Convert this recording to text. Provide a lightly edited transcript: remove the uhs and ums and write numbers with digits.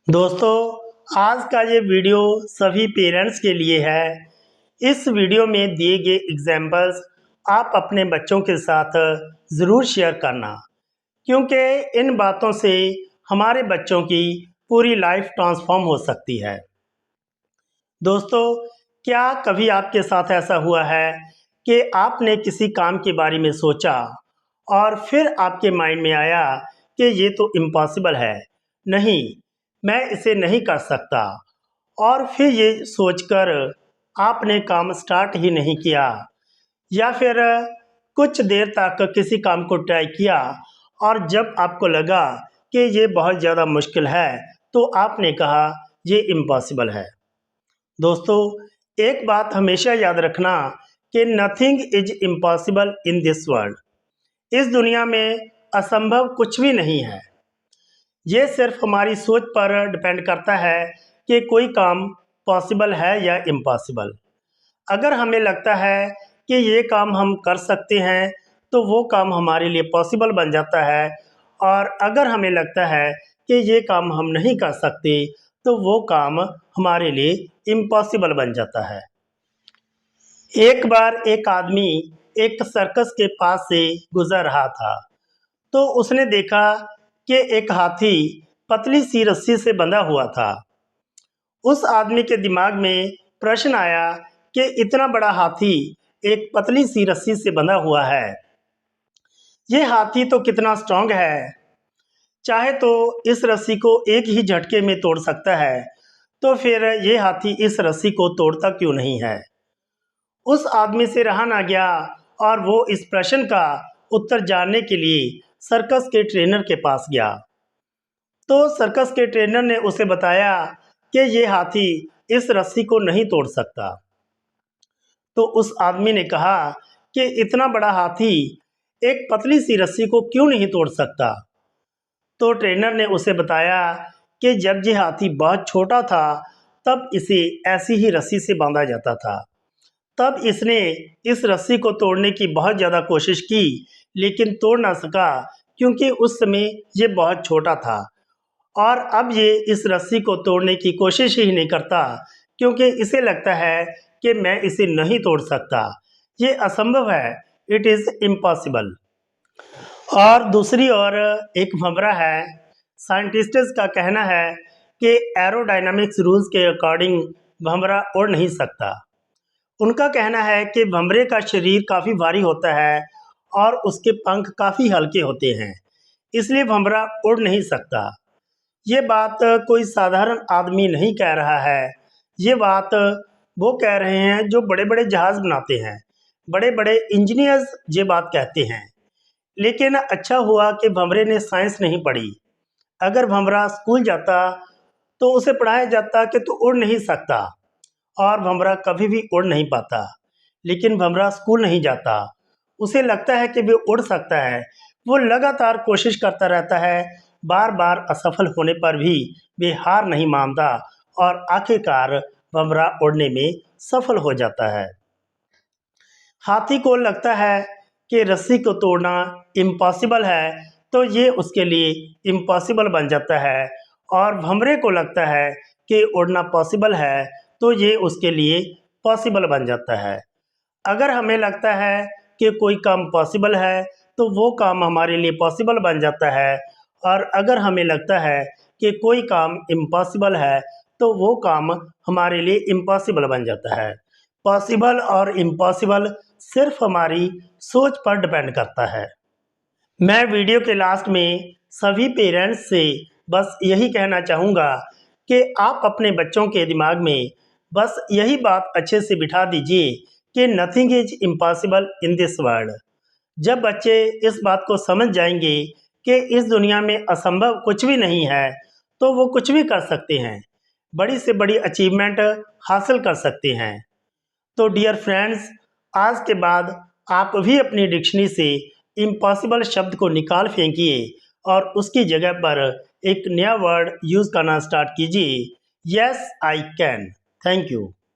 दोस्तों, आज का ये वीडियो सभी पेरेंट्स के लिए है। इस वीडियो में दिए गए एग्जाम्पल्स आप अपने बच्चों के साथ ज़रूर शेयर करना, क्योंकि इन बातों से हमारे बच्चों की पूरी लाइफ ट्रांसफॉर्म हो सकती है। दोस्तों, क्या कभी आपके साथ ऐसा हुआ है कि आपने किसी काम के बारे में सोचा और फिर आपके माइंड में आया कि ये तो इम्पॉसिबल है, नहीं, मैं इसे नहीं कर सकता, और फिर ये सोचकर आपने काम स्टार्ट ही नहीं किया, या फिर कुछ देर तक किसी काम को ट्राई किया और जब आपको लगा कि ये बहुत ज़्यादा मुश्किल है तो आपने कहा ये इम्पॉसिबल है। दोस्तों, एक बात हमेशा याद रखना कि nothing is impossible in this world. इस दुनिया में असंभव कुछ भी नहीं है। ये सिर्फ हमारी सोच पर डिपेंड करता है कि कोई काम पॉसिबल है या इम्पॉसिबल। अगर हमें लगता है कि ये काम हम कर सकते हैं तो वो काम हमारे लिए पॉसिबल बन जाता है, और अगर हमें लगता है कि ये काम हम नहीं कर सकते तो वो काम हमारे लिए इम्पॉसिबल बन जाता है। एक बार एक आदमी एक सर्कस के पास से गुजर रहा था, तो उसने देखा कि एक हाथी पतली सी रस्सी से बंधा हुआ था। उस आदमी के दिमाग में प्रश्न आया कि इतना बड़ा हाथी एक पतली सी रस्सी से बंधा हुआ है, ये हाथी तो कितना स्ट्रांग है, चाहे तो इस रस्सी को एक ही झटके में तोड़ सकता है, तो फिर ये हाथी इस रस्सी को तोड़ता क्यों नहीं है। उस आदमी से रहा ना गया और वो इस प्रश्न का उत्तर जानने के लिए सर्कस के ट्रेनर के पास गया। तो सर्कस के ट्रेनर ने उसे बताया कि ये हाथी इस रस्सी को नहीं तोड़ सकता। तो उस आदमी ने कहा कि इतना बड़ा हाथी एक पतली सी रस्सी को क्यों नहीं तोड़ सकता। तो ट्रेनर ने उसे बताया कि जब ये हाथी बहुत छोटा था तब इसे ऐसी ही रस्सी से बांधा जाता था। तब इसने इस रस्सी को तोड़ने की बहुत ज़्यादा कोशिश की, लेकिन तोड़ ना सका, क्योंकि उस समय ये बहुत छोटा था। और अब ये इस रस्सी को तोड़ने की कोशिश ही नहीं करता, क्योंकि इसे लगता है कि मैं इसे नहीं तोड़ सकता, ये असंभव है, इट इज़ इम्पॉसिबल। और दूसरी ओर एक भंवरा है। साइंटिस्ट्स का कहना है कि एरोडायनामिक्स रूल्स के अकॉर्डिंग भंवरा उड़ नहीं सकता। उनका कहना है कि भंवरे का शरीर काफ़ी भारी होता है और उसके पंख काफ़ी हल्के होते हैं, इसलिए भंवरा उड़ नहीं सकता। ये बात कोई साधारण आदमी नहीं कह रहा है, ये बात वो कह रहे हैं जो बड़े बड़े जहाज़ बनाते हैं, बड़े बड़े इंजीनियर्स ये बात कहते हैं। लेकिन अच्छा हुआ कि भंवरे ने साइंस नहीं पढ़ी। अगर भंवरा स्कूल जाता तो उसे पढ़ाया जाता कि तू उड़ नहीं सकता, और भंवरा कभी भी उड़ नहीं पाता। लेकिन भंवरा स्कूल नहीं जाता, उसे लगता है कि वो उड़ सकता है। वो लगातार कोशिश करता रहता है, बार बार असफल होने पर भी वे हार नहीं मानता, और आखिरकार भंवरा उड़ने में सफल हो जाता है। हाथी को लगता है कि रस्सी को तोड़ना इम्पॉसिबल है, तो ये उसके लिए इम्पॉसिबल बन जाता है, और भंवरे को लगता है कि उड़ना पॉसिबल है, तो ये उसके लिए पॉसिबल बन जाता है। अगर हमें लगता है कि कोई काम पॉसिबल है तो वो काम हमारे लिए पॉसिबल बन जाता है, और अगर हमें लगता है कि कोई काम इम्पॉसिबल है तो वो काम हमारे लिए इम्पॉसिबल बन जाता है। पॉसिबल और इम्पॉसिबल सिर्फ हमारी सोच पर डिपेंड करता है। मैं वीडियो के लास्ट में सभी पेरेंट्स से बस यही कहना चाहूँगा कि आप अपने बच्चों के दिमाग में बस यही बात अच्छे से बिठा दीजिए कि nothing is impossible in this world. जब बच्चे इस बात को समझ जाएंगे कि इस दुनिया में असंभव कुछ भी नहीं है, तो वो कुछ भी कर सकते हैं, बड़ी से बड़ी अचीवमेंट हासिल कर सकते हैं। तो डियर फ्रेंड्स, आज के बाद आप भी अपनी डिक्शनरी से इम्पॉसिबल शब्द को निकाल फेंकिए और उसकी जगह पर एक नया वर्ड यूज़ करना स्टार्ट कीजिए। Yes I can. Thank you.